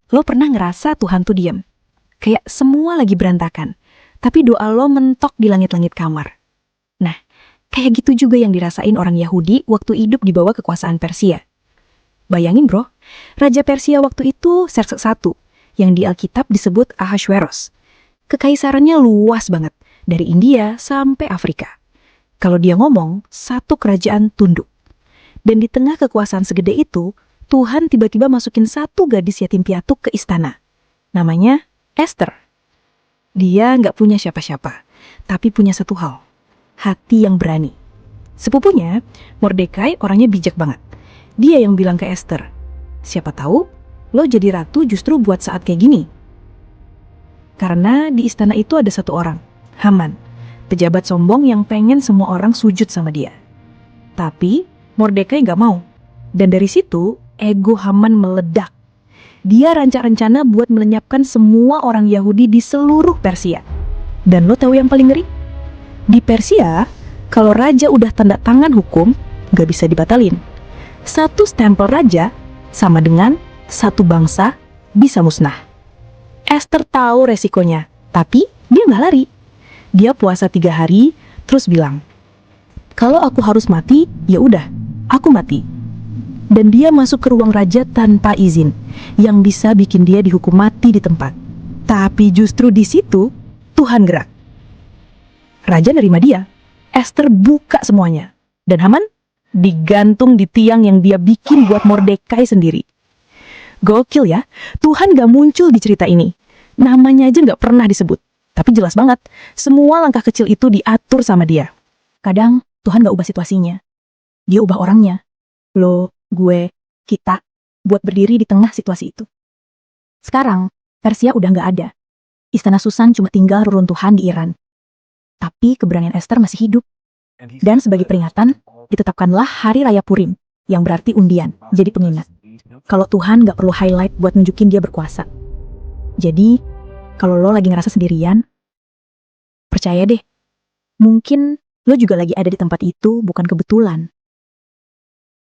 Lo pernah ngerasa Tuhan tuh diam? Kayak semua lagi berantakan, tapi doa lo mentok di langit-langit kamar. Nah, kayak gitu juga yang dirasain orang Yahudi waktu hidup di bawah kekuasaan Persia. Bayangin bro, Raja Persia waktu itu Xerxes I, yang di Alkitab disebut Ahasveros. Kekaisarannya luas banget, dari India sampai Afrika. Kalau dia ngomong, satu kerajaan tunduk. Dan di tengah kekuasaan segede itu, Tuhan tiba-tiba masukin satu gadis yatim piatu ke istana. Namanya Esther. Dia nggak punya siapa-siapa, tapi punya satu hal, hati yang berani. Sepupunya, Mordekai orangnya bijak banget. Dia yang bilang ke Esther, siapa tahu lo jadi ratu justru buat saat kayak gini. Karena di istana itu ada satu orang, Haman, pejabat sombong yang pengen semua orang sujud sama dia. Tapi Mordekai nggak mau. Dan dari situ, ego Haman meledak. Dia rancang-rencana buat melenyapkan semua orang Yahudi di seluruh Persia. Dan lo tahu yang paling ngeri? Di Persia, kalau raja udah tanda tangan hukum, nggak bisa dibatalin. Satu stempel raja sama dengan satu bangsa bisa musnah. Esther tahu resikonya, tapi dia nggak lari. Dia puasa 3 hari, terus bilang, kalau aku harus mati, ya udah, aku mati. Dan dia masuk ke ruang raja tanpa izin, yang bisa bikin dia dihukum mati di tempat. Tapi justru di situ, Tuhan gerak. Raja nerima dia. Esther buka semuanya. Dan Haman digantung di tiang yang dia bikin buat Mordekai sendiri. Gokil ya, Tuhan gak muncul di cerita ini. Namanya aja gak pernah disebut. Tapi jelas banget, semua langkah kecil itu diatur sama dia. Kadang Tuhan gak ubah situasinya. Dia ubah orangnya. Lo, gue, kita, buat berdiri di tengah situasi itu. Sekarang, Persia udah gak ada. Istana Susan cuma tinggal reruntuhan di Iran. Tapi keberanian Esther masih hidup. Dan sebagai peringatan, ditetapkanlah Hari Raya Purim, yang berarti undian, jadi pengingat. Kalau Tuhan gak perlu highlight buat nunjukin dia berkuasa. Jadi, kalau lo lagi ngerasa sendirian, percaya deh, mungkin lo juga lagi ada di tempat itu bukan kebetulan.